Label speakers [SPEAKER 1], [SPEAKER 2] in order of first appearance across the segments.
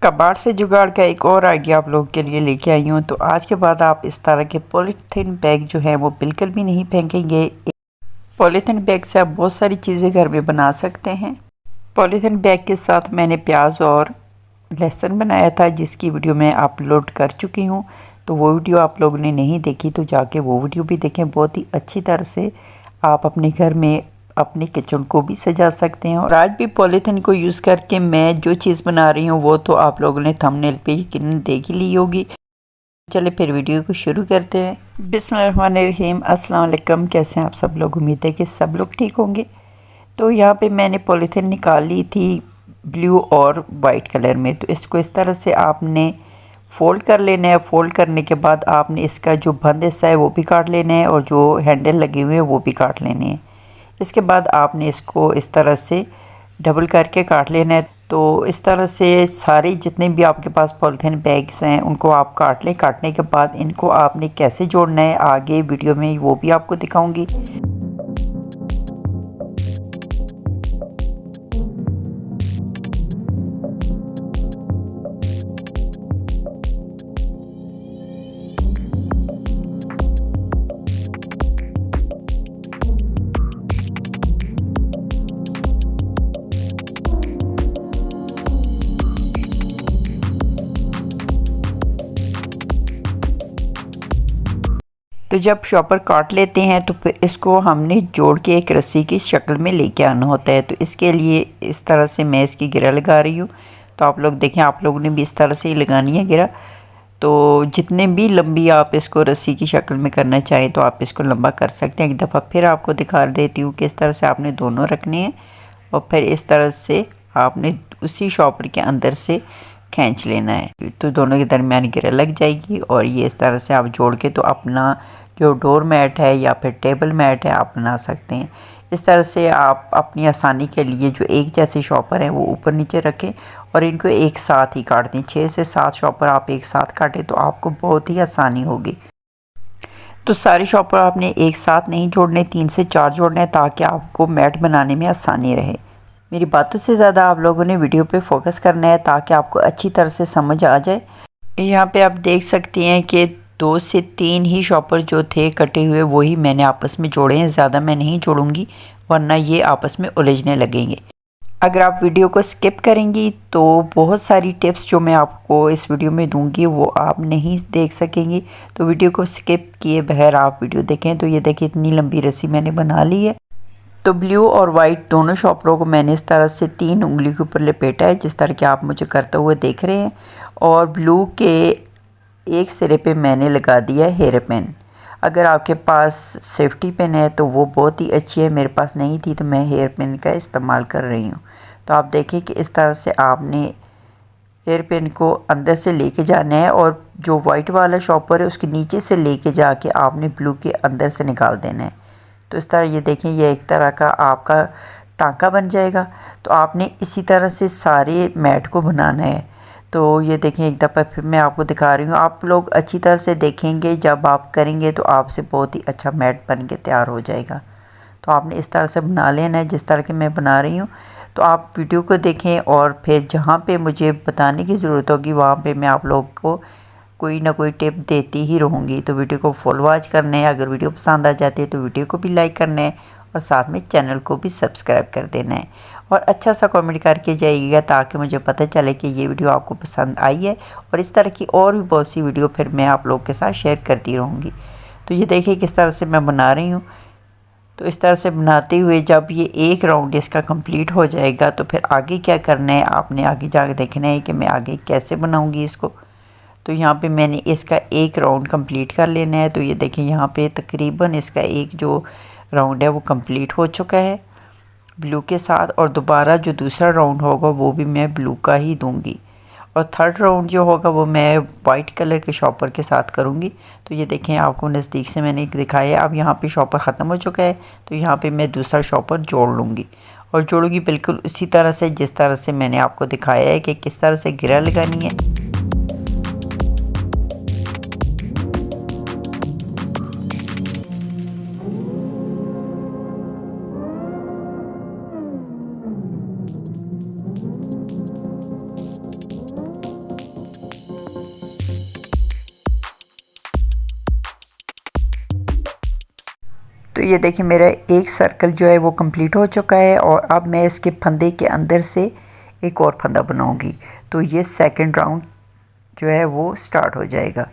[SPEAKER 1] कबाड़ से जुगाड़ का एक और आइडिया आप लोगों के लिए लेके आई हूँ। तो आज के बाद आप इस तरह के पॉलीथीन बैग जो है वो बिल्कुल भी नहीं फेंकेंगे। पॉलीथीन बैग से आप बहुत सारी चीज़ें घर में बना सकते हैं। पॉलीथीन बैग के साथ मैंने प्याज और लहसुन बनाया था, जिसकी वीडियो मैं अपलोड कर चुकी हूँ। तो वो वीडियो आप लोगों ने नहीं देखी तो जाके वो वीडियो भी देखें। बहुत ही अच्छी तरह से आप अपने घर में अपने किचन को भी सजा सकते हैं। और आज भी पॉलीथीन को यूज़ करके मैं जो चीज़ बना रही हूँ वो तो आप लोगों ने थंबनेल पे यकीनन देख ही ली होगी। चलिए फिर वीडियो को शुरू करते हैं। बिस्मिल्लाहिर्रहमानिर्रहीम। अस्सलाम वालेकुम। कैसे हैं आप सब लोग? उम्मीद है कि सब लोग ठीक होंगे। तो यहाँ पे मैंने पॉलीथीन निकाल ली थी ब्लू और वाइट कलर में। तो इसको इस तरह से आपने फ़ोल्ड कर लेना है। फ़ोल्ड करने के बाद आपने इसका जो बंद हिस्सा है वो भी काट लेना है और जो हैंडल लगे हुए हैं वो भी काट लेने हैं। इसके बाद आपने इसको इस तरह से डबल करके काट लेना है। तो इस तरह से सारे जितने भी आपके पास पॉलीथीन बैग्स हैं उनको आप काट लें। काटने के बाद इनको आपने कैसे जोड़ना है आगे वीडियो में वो भी आपको दिखाऊंगी। तो जब शॉपर काट लेते हैं तो फिर इसको हमने जोड़ के एक रस्सी की शक्ल में लेके आना होता है। तो इसके लिए इस तरह से मैं इसकी गिरा लगा रही हूँ। तो आप लोग देखें, आप लोगों ने भी इस तरह से ही लगानी है गिरा। तो जितने भी लंबी आप इसको रस्सी की शक्ल में करना चाहें तो आप इसको लंबा कर सकते हैं। एक दफ़ा फिर आपको दिखा देती हूँ कि इस तरह से आपने दोनों रखने हैं और फिर इस तरह से आपने उसी शॉपर के अंदर से खींच लेना है। तो दोनों के दरमियान गिरा लग जाएगी और ये इस तरह से आप जोड़ के तो अपना जो डोर मैट है या फिर टेबल मैट है आप बना सकते हैं। इस तरह से आप अपनी आसानी के लिए जो एक जैसे शॉपर हैं वो ऊपर नीचे रखें और इनको एक साथ ही काट दें। 6 से 7 शॉपर आप एक साथ काटें तो आपको बहुत ही आसानी होगी। तो सारे शॉपर आपने एक साथ नहीं जोड़ने, 3 से 4 जोड़ने हैं ताकि आपको मैट बनाने में आसानी रहे। मेरी बातों से ज़्यादा आप लोगों ने वीडियो पे फोकस करना है ताकि आपको अच्छी तरह से समझ आ जाए। यहाँ पे आप देख सकती हैं कि 2 से 3 ही शॉपर जो थे कटे हुए वही मैंने आपस में जोड़े हैं। ज़्यादा मैं नहीं जोड़ूंगी वरना ये आपस में उलझने लगेंगे। अगर आप वीडियो को स्किप करेंगी तो बहुत सारी टिप्स जो मैं आपको इस वीडियो में दूंगी वो आप नहीं देख सकेंगी। तो वीडियो को स्किप किए बगैर आप वीडियो देखें। तो ये देखिए इतनी लंबी रस्सी मैंने बना ली है। तो ब्लू और वाइट दोनों शॉपरों को मैंने इस तरह से 3 उंगली के ऊपर लपेटा है, जिस तरह के आप मुझे करते हुए देख रहे हैं। और ब्लू के एक सिरे पे मैंने लगा दिया है हेयर पिन। अगर आपके पास सेफ्टी पिन है तो वो बहुत ही अच्छी है, मेरे पास नहीं थी तो मैं हेयर पिन का इस्तेमाल कर रही हूँ। तो आप देखें कि इस तरह से आपने हेयर पिन को अंदर से लेके जाना है और जो वाइट वाला शॉपर है उसके नीचे से लेके जाके आपने ब्लू के अंदर से निकाल देना है। तो इस तरह ये देखें, ये एक तरह का आपका टांका बन जाएगा। तो आपने इसी तरह से सारे मैट को बनाना है। तो ये देखें, एक दफ़ा फिर मैं आपको दिखा रही हूँ। आप लोग अच्छी तरह से देखेंगे, जब आप करेंगे तो आपसे बहुत ही अच्छा मैट बन के तैयार हो जाएगा। तो आपने इस तरह से बना लेना है जिस तरह के मैं बना रही हूँ। तो आप वीडियो को देखें और फिर जहाँ पे मुझे बताने की ज़रूरत होगी वहाँ पे मैं आप लोग को कोई ना कोई टिप देती ही रहूँगी। तो वीडियो को फुल वॉच करना है। अगर वीडियो पसंद आ जाती है तो वीडियो को भी लाइक करना है और साथ में चैनल को भी सब्सक्राइब कर देना है और अच्छा सा कमेंट करके जाइएगा ताकि मुझे पता चले कि ये वीडियो आपको पसंद आई है। और इस तरह की और भी बहुत सी वीडियो फिर मैं आप लोग के साथ शेयर करती रहूँगी। तो ये देखिए किस तरह से मैं बना रही हूँ। तो इस तरह से बनाते हुए जब ये एक राउंड इसका कंप्लीट हो जाएगा तो फिर आगे क्या करना है, आपने आगे जाके देखना है कि मैं आगे कैसे बनाऊँगी इसको। तो यहाँ पे मैंने इसका एक राउंड कंप्लीट कर लेना है। तो ये देखें यहाँ पे तकरीबन इसका एक जो राउंड है वो कंप्लीट हो चुका है ब्लू के साथ। और दोबारा जो दूसरा राउंड होगा वो भी मैं ब्लू का ही दूंगी और थर्ड राउंड जो होगा वो मैं वाइट कलर के शॉपर के साथ करूँगी। तो ये देखें, आपको नज़दीक से मैंने दिखाया। अब यहाँ पे शॉपर ख़त्म हो चुका है तो यहाँ पे मैं दूसरा शॉपर जोड़ लूँगी और जोड़ूँगी बिल्कुल उसी तरह से जिस तरह से मैंने आपको दिखाया है कि किस तरह से गिरा लगानी है। तो ये देखिए मेरा एक सर्कल जो है वो कंप्लीट हो चुका है और अब मैं इसके फंदे के अंदर से एक और फंदा बनाऊंगी। तो ये सेकंड राउंड जो है वो स्टार्ट हो जाएगा।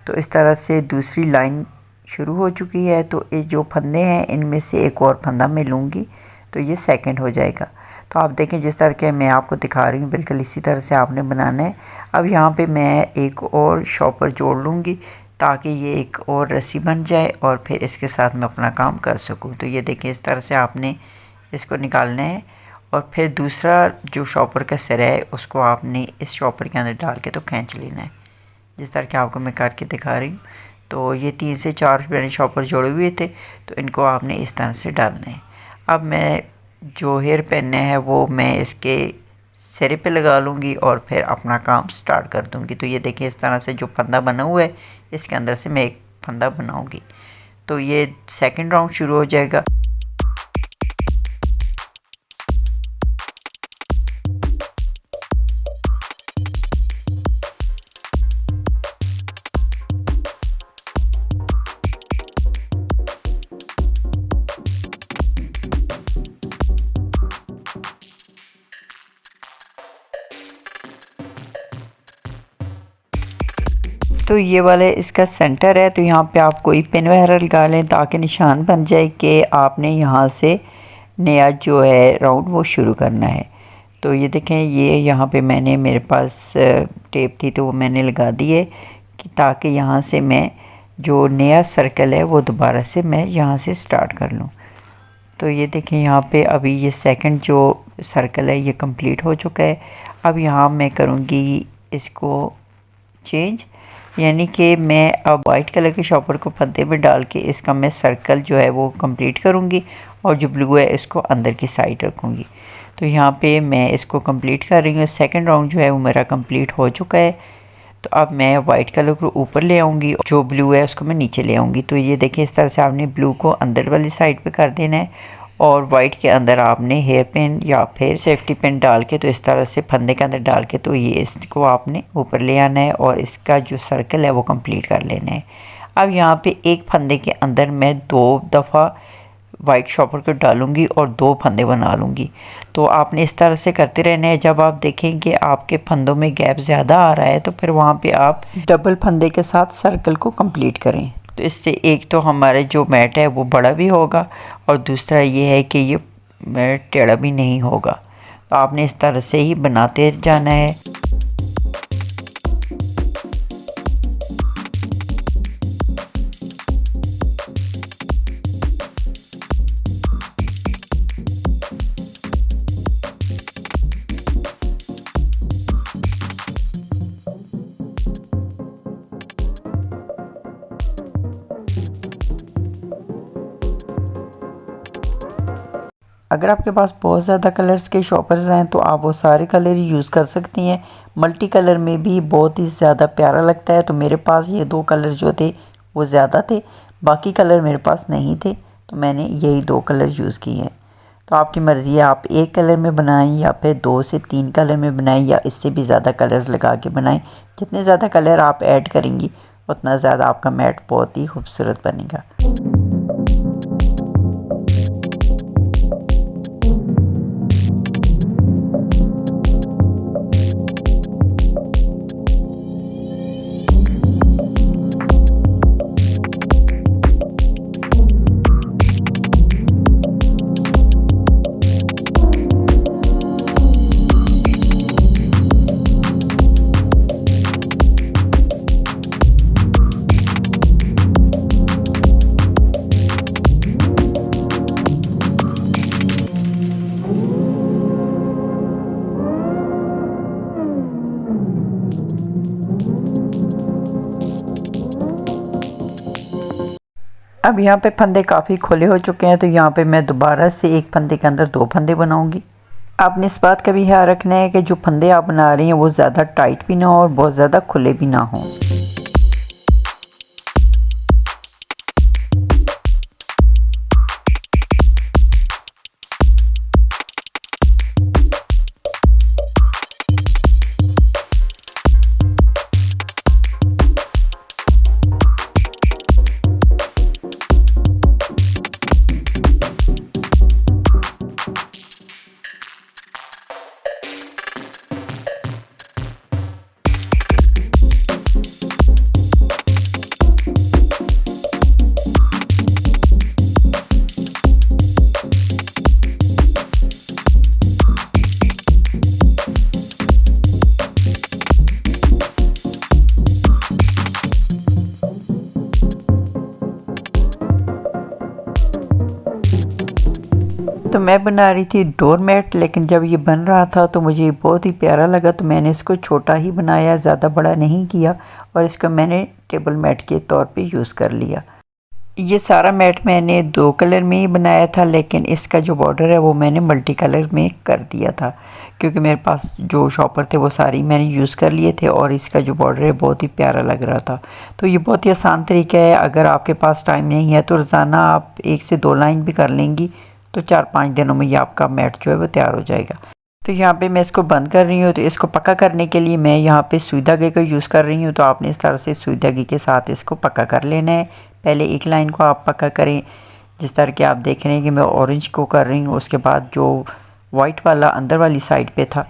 [SPEAKER 1] तो इस तरह से दूसरी लाइन शुरू हो चुकी है। तो ये जो फंदे हैं इनमें से एक और फंदा मैं लूँगी तो ये सेकंड हो जाएगा। तो आप देखें जिस तरह के मैं आपको दिखा रही हूँ बिल्कुल इसी तरह से आपने बनाना है। अब यहाँ पे मैं एक और शॉपर जोड़ लूँगी ताकि ये एक और रस्सी बन जाए और फिर इसके साथ मैं अपना काम कर सकूँ। तो ये देखें इस तरह से आपने इसको निकालना है और फिर दूसरा जो शॉपर का सिरा है उसको आपने इस शॉपर के अंदर डाल के तो खींच लेना है, जिस तरह के आपको मैं करके दिखा रही हूँ। तो ये 3 से 4 मैंने शॉपर जोड़े हुए थे तो इनको आपने इस तरह से डालना है। अब मैं जो हेयर पेन है वो मैं इसके सिरे पे लगा लूँगी और फिर अपना काम स्टार्ट कर दूँगी। तो ये देखिए इस तरह से जो फंदा बना हुआ है इसके अंदर से मैं एक फंदा बनाऊँगी। तो ये सेकंड राउंड शुरू हो जाएगा। तो ये वाले इसका सेंटर है। तो यहाँ पे आप कोई पेन वगैरह लगा लें ताकि निशान बन जाए कि आपने यहाँ से नया जो है राउंड वो शुरू करना है। तो ये देखें ये यहाँ पे मैंने मेरे पास टेप थी तो वो मैंने लगा दी है कि ताकि यहाँ से मैं जो नया सर्कल है वो दोबारा से मैं यहाँ से स्टार्ट कर लूँ। तो ये देखें यहाँ पे अभी ये सेकंड जो सर्कल है ये कंप्लीट हो चुका है। अब यहाँ मैं करूँगी इसको चेंज, यानी कि मैं अब वाइट कलर के शॉपर को फंदे में डाल के इसका मैं सर्कल जो है वो कंप्लीट करूँगी और जो ब्लू है इसको अंदर की साइड रखूँगी। तो यहाँ पे मैं इसको कंप्लीट कर रही हूँ। सेकंड राउंड जो है वो मेरा कंप्लीट हो चुका है। तो अब मैं वाइट कलर को ऊपर ले आऊँगी, जो ब्लू है उसको मैं नीचे ले आऊँगी। तो ये देखिए इस तरह से आपने ब्लू को अंदर वाली साइड पे कर देना है और वाइट के अंदर आपने हेयर पिन या फिर सेफ्टी पिन डाल के तो इस तरह से फंदे के अंदर डाल के तो ये इसको आपने ऊपर ले आना है और इसका जो सर्कल है वो कंप्लीट कर लेना है। अब यहाँ पे एक फंदे के अंदर मैं 2 दफ़ा वाइट शॉपर को डालूंगी और 2 फंदे बना लूँगी। तो आपने इस तरह से करते रहना है। जब आप देखें कि आपके फंदों में गैप ज़्यादा आ रहा है तो फिर वहाँ पे आप डबल फंदे के साथ सर्कल को कंप्लीट करें। तो इससे एक तो हमारे जो मैट है वो बड़ा भी होगा और दूसरा ये है कि ये मैट टेढ़ा भी नहीं होगा। तो आपने इस तरह से ही बनाते जाना है। अगर आपके पास बहुत ज़्यादा कलर्स के शॉपर्स हैं तो आप वो सारे कलर यूज़ कर सकती हैं। मल्टी कलर में भी बहुत ही ज़्यादा प्यारा लगता है। तो मेरे पास ये 2 कलर जो थे वो ज़्यादा थे, बाकी कलर मेरे पास नहीं थे तो मैंने यही 2 कलर यूज़ किए हैं। तो आपकी मर्ज़ी है, आप एक कलर में बनाएं या फिर 2 से 3 कलर में बनाएं या इससे भी ज़्यादा कलर्स लगा के बनाएं। जितने ज़्यादा कलर आप ऐड करेंगी उतना ज़्यादा आपका मैट बहुत ही खूबसूरत बनेगा। अब यहाँ पे फंदे काफ़ी खुले हो चुके हैं तो यहाँ पे मैं दोबारा से एक फंदे के अंदर 2 फंदे बनाऊंगी। आपने इस बात का भी ख्याल रखना है कि जो फंदे आप बना रही हैं वो ज़्यादा टाइट भी ना हो और बहुत ज़्यादा खुले भी ना हों। तो मैं बना रही थी डोरमेट, लेकिन जब ये बन रहा था तो मुझे बहुत ही प्यारा लगा, तो मैंने इसको छोटा ही बनाया, ज़्यादा बड़ा नहीं किया और इसका मैंने टेबल मैट के तौर पे यूज़ कर लिया। ये सारा मैट मैंने 2 कलर में ही बनाया था, लेकिन इसका जो बॉर्डर है वो मैंने मल्टी कलर में कर दिया था, क्योंकि मेरे पास जो शॉपर थे वो सारी मैंने यूज़ कर लिए थे और इसका जो बॉर्डर है बहुत ही प्यारा लग रहा था। तो ये बहुत ही आसान तरीका है, अगर आपके पास टाइम नहीं है तो रोज़ाना आप 1 से 2 लाइन भी कर लेंगी तो 4-5 दिनों में ये आपका मैट जो है वो तैयार हो जाएगा। तो यहाँ पे मैं इसको बंद कर रही हूँ, तो इसको पक्का करने के लिए मैं यहाँ पे सुई धागे का यूज़ कर रही हूँ। तो आपने इस तरह से सुई धागे के साथ इसको पक्का कर लेना है। पहले एक लाइन को आप पक्का करें, जिस तरह के आप देख रहे हैं कि मैं ऑरेंज को कर रही हूँ। उसके बाद जो वाइट वाला अंदर वाली साइड पे था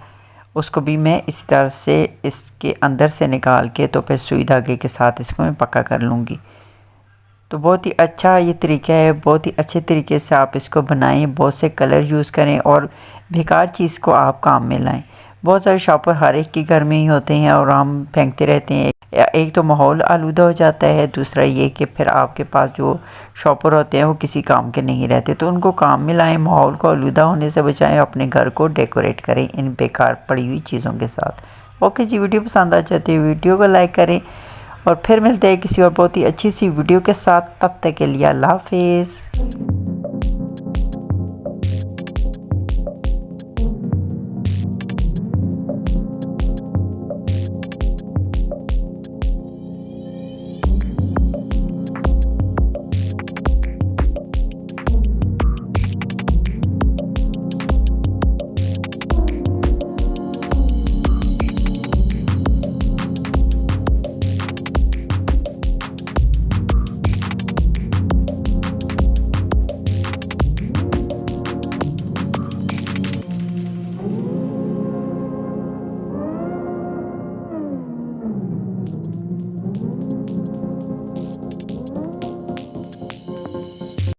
[SPEAKER 1] उसको भी मैं इसी तरह से इसके अंदर से निकाल के तो फिर सुई धागे के साथ इसको मैं पक्का कर लूँगी। तो बहुत ही अच्छा ये तरीका है, बहुत ही अच्छे तरीके से आप इसको बनाएं, बहुत से कलर यूज़ करें और बेकार चीज़ को आप काम में लाएं। बहुत सारे शॉपर हर एक के घर में ही होते हैं और हम फेंकते रहते हैं। एक तो माहौल आलूदा हो जाता है, दूसरा ये कि फिर आपके पास जो शॉपर होते हैं वो किसी काम के नहीं रहते, तो उनको काम में लाएं, माहौल को आलूदा होने से बचाएं, अपने घर को डेकोरेट करें इन बेकार पड़ी हुई चीज़ों के साथ। ओके जी, वीडियो पसंद आ जाती है वीडियो को लाइक करें और फिर मिलते हैं किसी और बहुत ही अच्छी सी वीडियो के साथ। तब तक के लिए अल्लाह हाफिज़।